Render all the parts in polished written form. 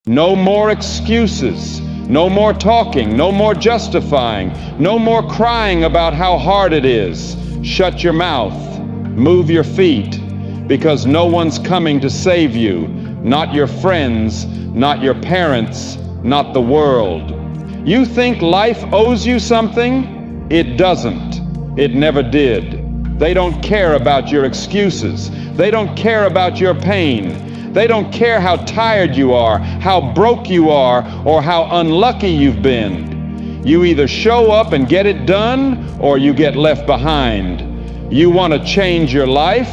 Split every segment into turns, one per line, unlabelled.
No more excuses. No more talking. No more justifying. No more crying about how hard it is. Shut your mouth. Move your feet. Because no one's coming to save you. Not your friends, not your parents, not the world. You think life owes you something? It doesn't. It never did. They don't care about your excuses. They don't care about your pain. They don't care how tired you are, how broke you are, or how unlucky you've been. You either show up and get it done, or you get left behind. You want to change your life?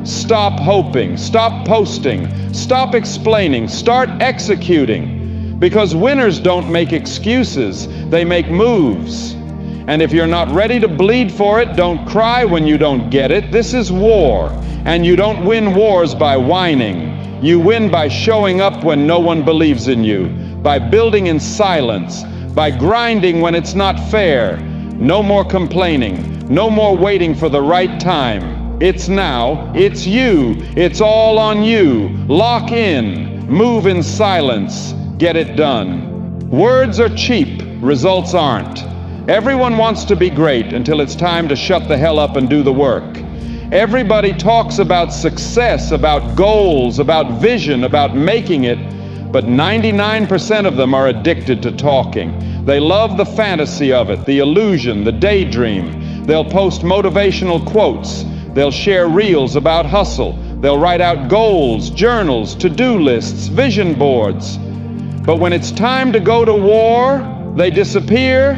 Stop hoping, stop posting, stop explaining, start executing. Because winners don't make excuses, they make moves. And if you're not ready to bleed for it, don't cry when you don't get it. This is war, and you don't win wars by whining. You win by showing up when no one believes in you, by building in silence, by grinding when it's not fair. No more complaining, no more waiting for the right time. It's now, it's you, it's all on you. Lock in, move in silence, get it done. Words are cheap, results aren't. Everyone wants to be great until it's time to shut the hell up and do the work. Everybody talks about success, about goals, about vision, about making it, but 99% of them are addicted to talking. They love the fantasy of it, the illusion, the daydream. They'll post motivational quotes. They'll share reels about hustle. They'll write out goals, journals, to-do lists, vision boards. But when it's time to go to war, they disappear,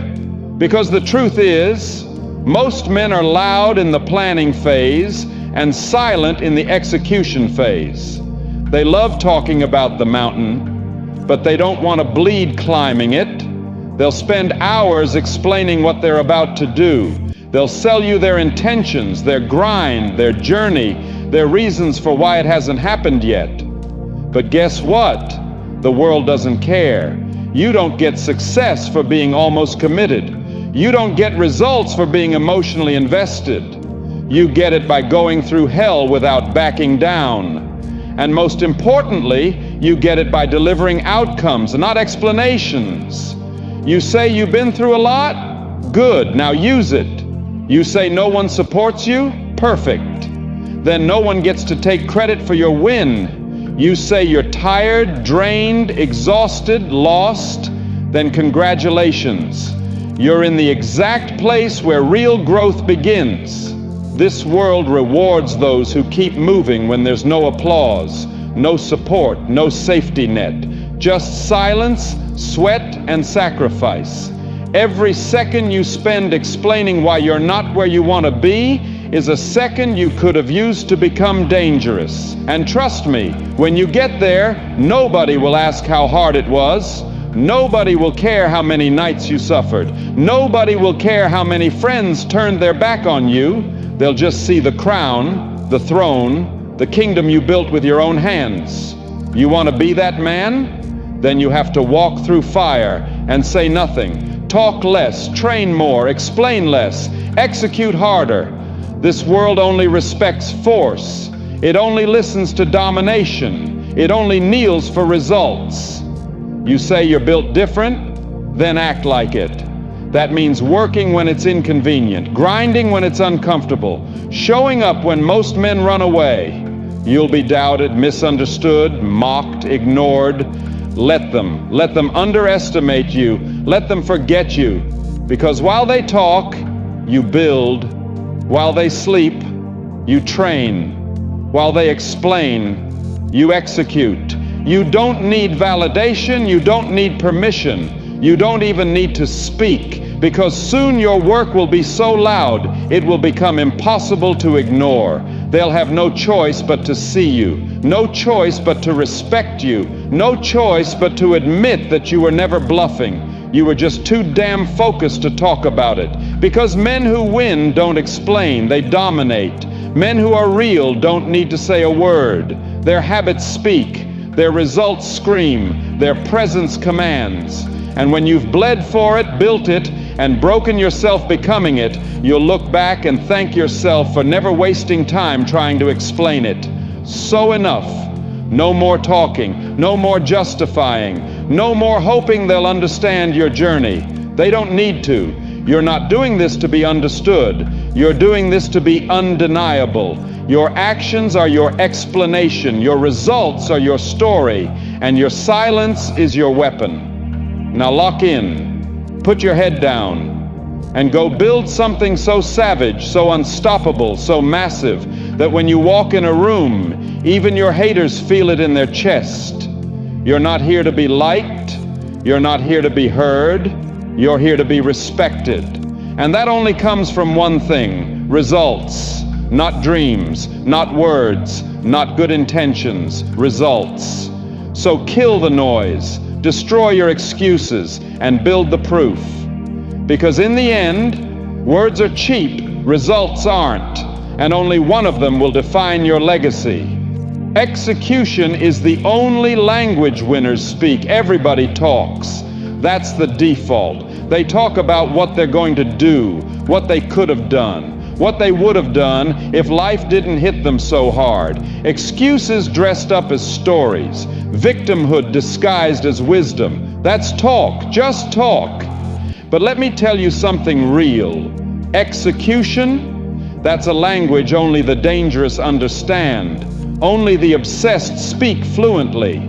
because the truth is, most men are loud in the planning phase and silent in the execution phase. They love talking about the mountain, but they don't want to bleed climbing it. They'll spend hours explaining what they're about to do. They'll sell you their intentions, their grind, their journey, their reasons for why it hasn't happened yet. But guess what? The world doesn't care. You don't get success for being almost committed. You don't get results for being emotionally invested. You get it by going through hell without backing down. And most importantly, you get it by delivering outcomes, not explanations. You say you've been through a lot? Good, now use it. You say no one supports you? Perfect. Then no one gets to take credit for your win. You say you're tired, drained, exhausted, lost? Then congratulations. You're in the exact place where real growth begins. This world rewards those who keep moving when there's no applause, no support, no safety net. Just silence, sweat, and sacrifice. Every second you spend explaining why you're not where you want to be is a second you could have used to become dangerous. And trust me, when you get there, nobody will ask how hard it was. Nobody will care how many nights you suffered. Nobody will care how many friends turned their back on you. They'll just see the crown, the throne, the kingdom you built with your own hands. You want to be that man? Then you have to walk through fire and say nothing. Talk less, train more, explain less, execute harder. This world only respects force. It only listens to domination. It only kneels for results. You say you're built different? Then act like it. That means working when it's inconvenient, grinding when it's uncomfortable, showing up when most men run away. You'll be doubted, misunderstood, mocked, ignored. Let them underestimate you. Let them forget you. Because while they talk, you build. While they sleep, you train. While they explain, you execute. You don't need validation, you don't need permission, you don't even need to speak, because soon your work will be so loud, it will become impossible to ignore. They'll have no choice but to see you, no choice but to respect you, no choice but to admit that you were never bluffing. You were just too damn focused to talk about it. Because men who win don't explain, they dominate. Men who are real don't need to say a word. Their habits speak. Their results scream, their presence commands. And when you've bled for it, built it, and broken yourself becoming it, you'll look back and thank yourself for never wasting time trying to explain it. So enough. No more talking, no more justifying, no more hoping they'll understand your journey. They don't need to. You're not doing this to be understood. You're doing this to be undeniable. Your actions are your explanation. Your results are your story. And your silence is your weapon. Now lock in. Put your head down. And go build something so savage, so unstoppable, so massive, that when you walk in a room, even your haters feel it in their chest. You're not here to be liked. You're not here to be heard. You're here to be respected. And that only comes from one thing: results. Not dreams, not words, not good intentions, results. So kill the noise, destroy your excuses, and build the proof. Because in the end, words are cheap, results aren't, and only one of them will define your legacy. Execution is the only language winners speak. Everybody talks. That's the default. They talk about what they're going to do, what they could have done, what they would have done if life didn't hit them so hard. Excuses dressed up as stories, victimhood disguised as wisdom. That's talk, just talk. But let me tell you something real. Execution, that's a language only the dangerous understand. Only the obsessed speak fluently.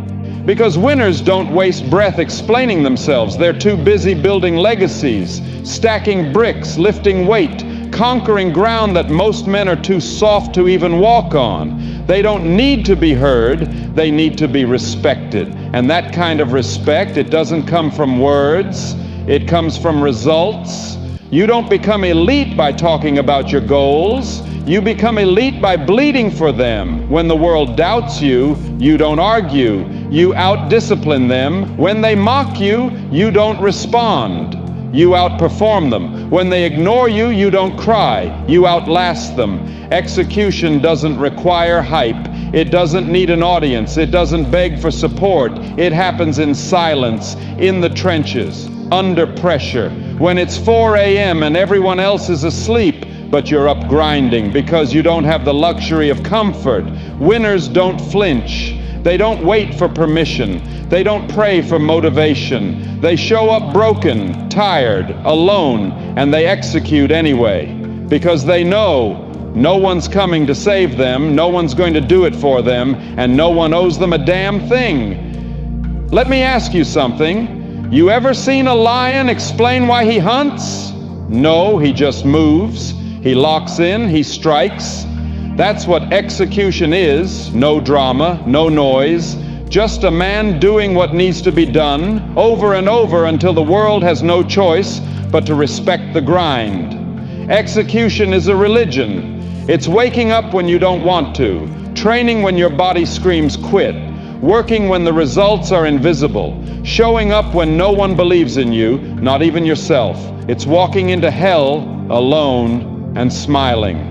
Because winners don't waste breath explaining themselves. They're too busy building legacies, stacking bricks, lifting weight, conquering ground that most men are too soft to even walk on. They don't need to be heard, they need to be respected. And that kind of respect, it doesn't come from words, it comes from results. You don't become elite by talking about your goals. You become elite by bleeding for them. When the world doubts you, you don't argue. You out-discipline them. When they mock you, you don't respond. You outperform them. When they ignore you, you don't cry. You outlast them. Execution doesn't require hype. It doesn't need an audience. It doesn't beg for support. It happens in silence, in the trenches, under pressure. When it's 4 a.m. and everyone else is asleep, but you're up grinding because you don't have the luxury of comfort. Winners don't flinch. They don't wait for permission. They don't pray for motivation. They show up broken, tired, alone, and they execute anyway. Because they know no one's coming to save them, no one's going to do it for them, and no one owes them a damn thing. Let me ask you something. You ever seen a lion explain why he hunts? No, he just moves. He locks in, he strikes. That's what execution is. No drama, no noise. Just a man doing what needs to be done over and over until the world has no choice but to respect the grind. Execution is a religion. It's waking up when you don't want to, training when your body screams quit, working when the results are invisible, showing up when no one believes in you, not even yourself. It's walking into hell alone and smiling.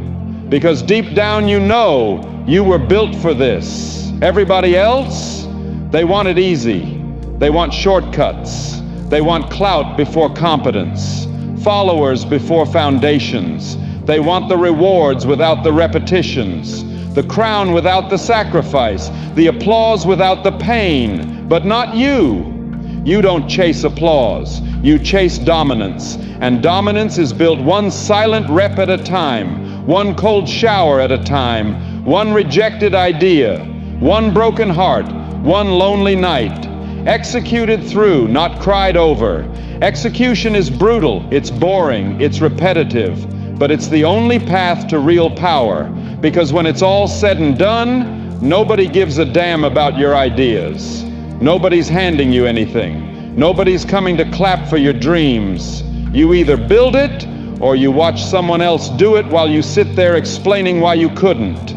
Because deep down you know you were built for this. Everybody else, they want it easy. They want shortcuts. They want clout before competence, followers before foundations. They want the rewards without the repetitions, the crown without the sacrifice, the applause without the pain. But not you. You don't chase applause. You chase dominance. And dominance is built one silent rep at a time, one cold shower at a time, one rejected idea, one broken heart, one lonely night. Executed through, not cried over. Execution is brutal, it's boring, it's repetitive, but it's the only path to real power. Because when it's all said and done, nobody gives a damn about your ideas. Nobody's handing you anything. Nobody's coming to clap for your dreams. You either build it or you watch someone else do it while you sit there explaining why you couldn't.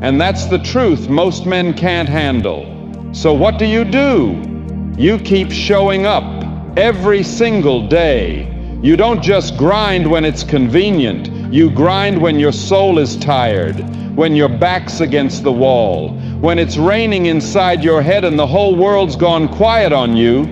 And that's the truth most men can't handle. So what do? You keep showing up every single day. You don't just grind when it's convenient. You grind when your soul is tired, when your back's against the wall, when it's raining inside your head and the whole world's gone quiet on you.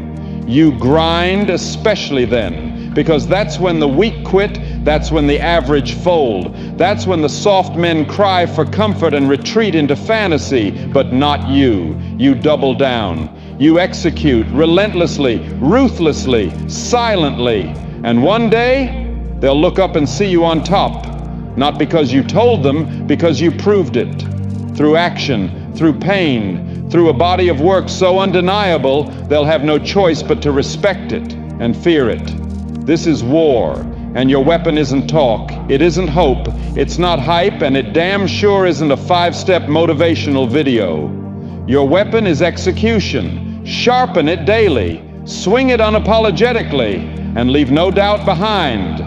You grind especially then, because that's when the weak quit, That's when the average fold. That's when the soft men cry for comfort and retreat into fantasy. But not you. You double down. You execute relentlessly, ruthlessly, silently. And one day, they'll look up and see you on top. Not because you told them, because you proved it. Through action, through pain, through a body of work so undeniable, they'll have no choice but to respect it and fear it. This is war, and your weapon isn't talk, it isn't hope, it's not hype, and it damn sure isn't a 5-step motivational video. Your weapon is execution. Sharpen it daily, swing it unapologetically, and leave no doubt behind.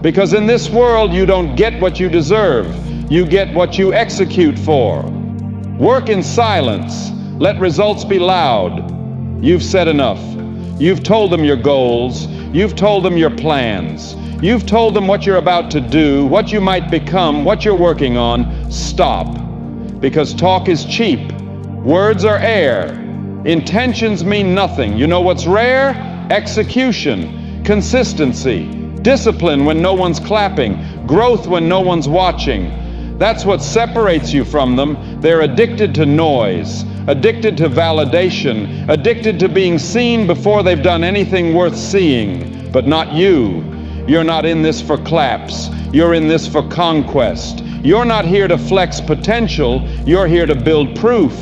Because in this world you don't get what you deserve, you get what you execute for. Work in silence, let results be loud. You've said enough. You've told them your goals, you've told them your plans, you've told them what you're about to do, what you might become, what you're working on. Stop. Because talk is cheap. Words are air. Intentions mean nothing. You know what's rare? Execution, consistency, discipline when no one's clapping, growth when no one's watching. That's what separates you from them. They're addicted to noise, addicted to validation, addicted to being seen before they've done anything worth seeing. But not you. You're not in this for claps. You're in this for conquest. You're not here to flex potential. You're here to build proof.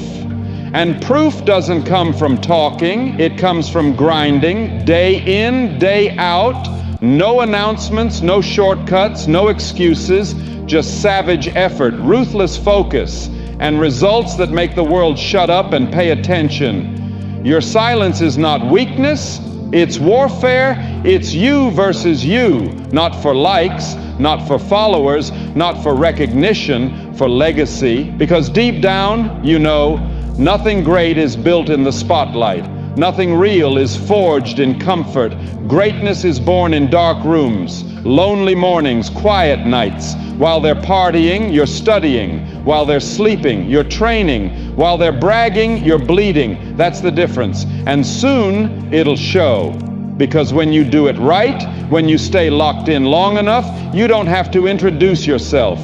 And proof doesn't come from talking. It comes from grinding, day in, day out. No announcements, no shortcuts, no excuses, just savage effort, ruthless focus, and results that make the world shut up and pay attention. Your silence is not weakness, it's warfare. It's you versus you, not for likes, not for followers, not for recognition, for legacy. Because deep down, you know, nothing great is built in the spotlight. Nothing real is forged in comfort. Greatness is born in dark rooms, lonely mornings, quiet nights. While they're partying, you're studying. While they're sleeping, you're training. While they're bragging, you're bleeding. That's the difference. And soon, it'll show. Because when you do it right, when you stay locked in long enough, you don't have to introduce yourself.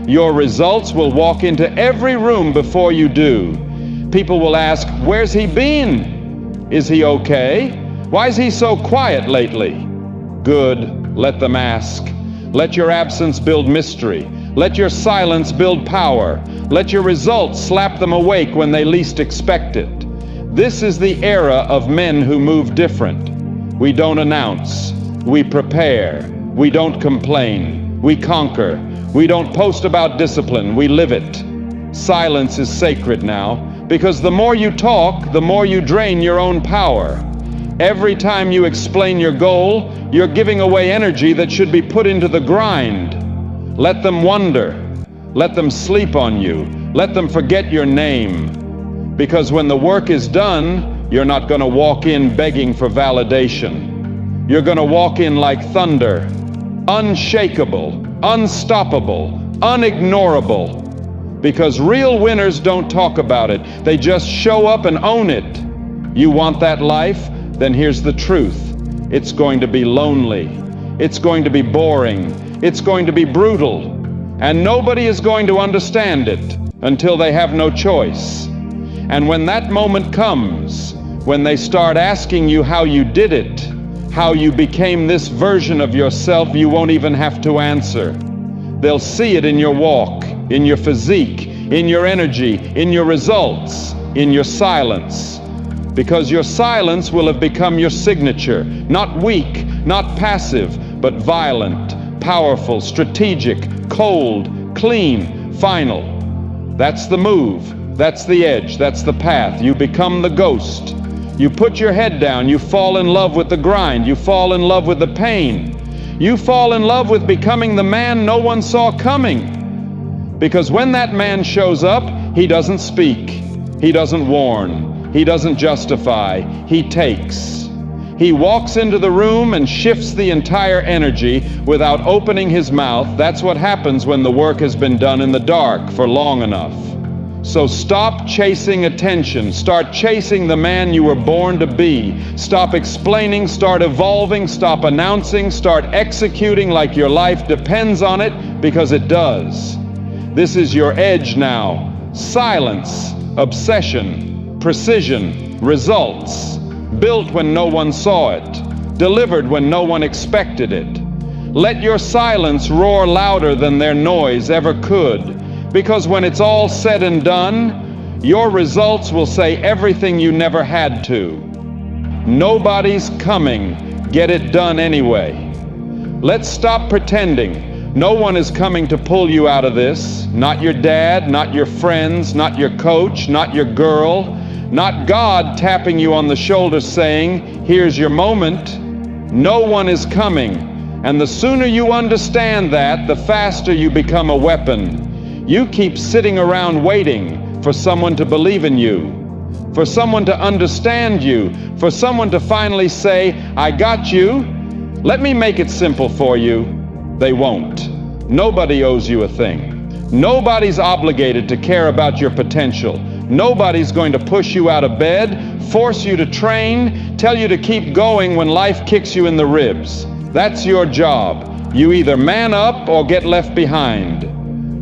Your results will walk into every room before you do. People will ask, where's he been? Is he okay? Why is he so quiet lately? Good, let them ask. Let your absence build mystery. Let your silence build power. Let your results slap them awake when they least expect it. This is the era of men who move different. We don't announce. We prepare. We don't complain. We conquer. We don't post about discipline. We live it. Silence is sacred now. Because the more you talk, the more you drain your own power. Every time you explain your goal, you're giving away energy that should be put into the grind. Let them wonder. Let them sleep on you. Let them forget your name. Because when the work is done, you're not going to walk in begging for validation. You're going to walk in like thunder, unshakable, unstoppable, unignorable. Because real winners don't talk about it. They just show up and own it. You want that life? Then here's the truth. It's going to be lonely. It's going to be boring. It's going to be brutal. And nobody is going to understand it until they have no choice. And when that moment comes, when they start asking you how you did it, how you became this version of yourself, you won't even have to answer. They'll see it in your walk, in your physique, in your energy, in your results, in your silence. Because your silence will have become your signature. Not weak, not passive, but violent, powerful, strategic, cold, clean, final. That's the move. That's the edge. That's the path. You become the ghost. You put your head down. You fall in love with the grind. You fall in love with the pain. You fall in love with becoming the man no one saw coming. Because when that man shows up, he doesn't speak. He doesn't warn. He doesn't justify. He takes. He walks into the room and shifts the entire energy without opening his mouth. That's what happens when the work has been done in the dark for long enough. So stop chasing attention. Start chasing the man you were born to be. Stop explaining, start evolving, stop announcing, start executing like your life depends on it, because it does. This is your edge now. Silence, obsession, precision, results. Built when no one saw it. Delivered when no one expected it. Let your silence roar louder than their noise ever could. Because when it's all said and done, your results will say everything you never had to. Nobody's coming. Get it done anyway. Let's stop pretending. No one is coming to pull you out of this. Not your dad, not your friends, not your coach, not your girl, not God tapping you on the shoulder saying, here's your moment. No one is coming. And the sooner you understand that, the faster you become a weapon. You keep sitting around waiting for someone to believe in you, for someone to understand you, for someone to finally say, I got you. Let me make it simple for you. They won't. Nobody owes you a thing. Nobody's obligated to care about your potential. Nobody's going to push you out of bed, force you to train, tell you to keep going when life kicks you in the ribs. That's your job. You either man up or get left behind.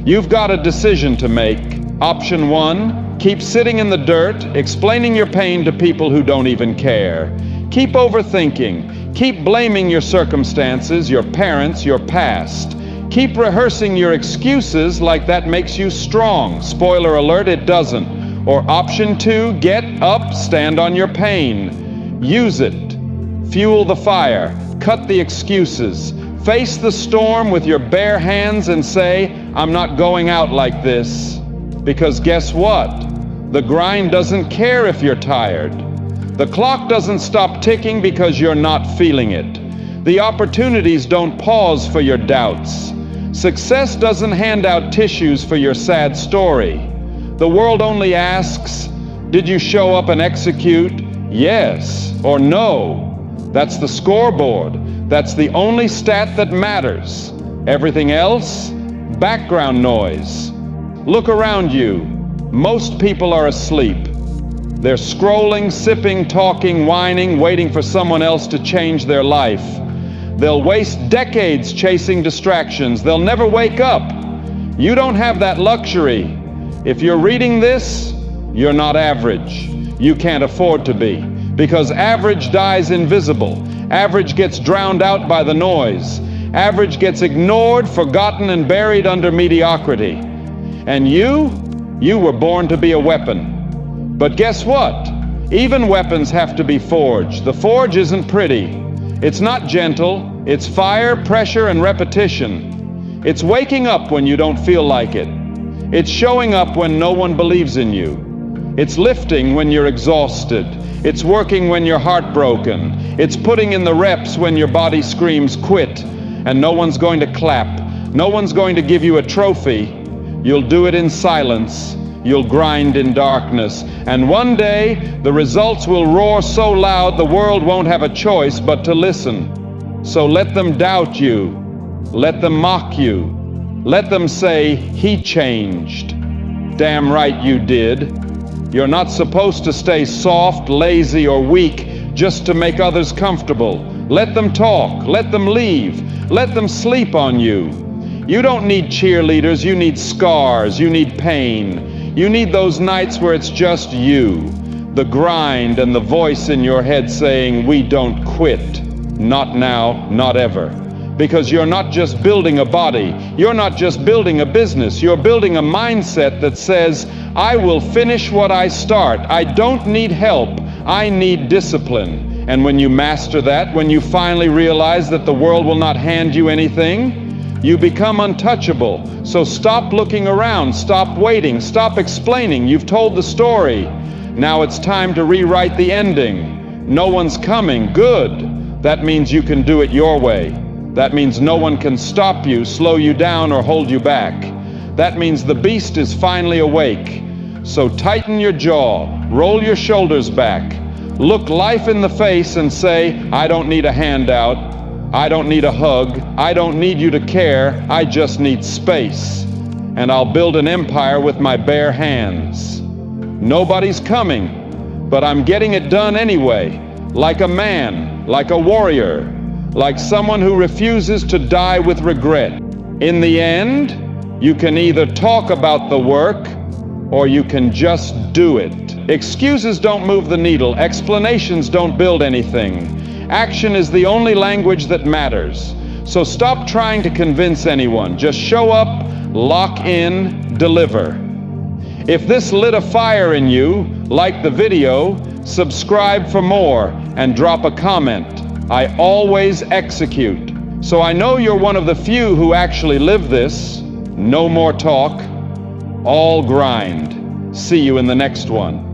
You've got a decision to make. Option 1, keep sitting in the dirt, explaining your pain to people who don't even care. Keep overthinking. Keep blaming your circumstances, your parents, your past. Keep rehearsing your excuses like that makes you strong. Spoiler alert, it doesn't. Or option 2, get up, stand on your pain. Use it. Fuel the fire. Cut the excuses. Face the storm with your bare hands and say, I'm not going out like this. Because guess what? The grind doesn't care if you're tired. The clock doesn't stop ticking because you're not feeling it. The opportunities don't pause for your doubts. Success doesn't hand out tissues for your sad story. The world only asks, did you show up and execute? Yes or no. That's the scoreboard. That's the only stat that matters. Everything else, background noise. Look around you. Most people are asleep. They're scrolling, sipping, talking, whining, waiting for someone else to change their life. They'll waste decades chasing distractions. They'll never wake up. You don't have that luxury. If you're reading this, you're not average. You can't afford to be. Because average dies invisible. Average gets drowned out by the noise. Average gets ignored, forgotten, and buried under mediocrity. And you were born to be a weapon. But guess what? Even weapons have to be forged. The forge isn't pretty. It's not gentle. It's fire, pressure, and repetition. It's waking up when you don't feel like it. It's showing up when no one believes in you. It's lifting when you're exhausted. It's working when you're heartbroken. It's putting in the reps when your body screams quit. And no one's going to clap. No one's going to give you a trophy. You'll do it in silence. You'll grind in darkness. And one day, the results will roar so loud the world won't have a choice but to listen. So let them doubt you. Let them mock you. Let them say, he changed. Damn right you did. You're not supposed to stay soft, lazy, or weak just to make others comfortable. Let them talk. Let them leave. Let them sleep on you. You don't need cheerleaders. You need scars. You need pain. You need those nights where it's just you. The grind and the voice in your head saying, we don't quit. Not now, not ever. Because you're not just building a body. You're not just building a business. You're building a mindset that says, I will finish what I start. I don't need help. I need discipline. And when you master that, when you finally realize that the world will not hand you anything, you become untouchable. So stop looking around. Stop waiting. Stop explaining. You've told the story. Now it's time to rewrite the ending. No one's coming. Good. That means you can do it your way. That means no one can stop you, slow you down, or hold you back. That means the beast is finally awake. So tighten your jaw, roll your shoulders back, look life in the face and say, I don't need a handout, I don't need a hug, I don't need you to care, I just need space. and I'll build an empire with my bare hands. Nobody's coming, but I'm getting it done anyway, like a man, like a warrior, like someone who refuses to die with regret. In the end, you can either talk about the work or you can just do it. Excuses don't move the needle. Explanations don't build anything. Action is the only language that matters. So stop trying to convince anyone. Just show up, lock in, deliver. If this lit a fire in you, like the video, subscribe for more, and drop a comment. I always execute. So I know you're one of the few who actually live this. No more talk, all grind. See you in the next one.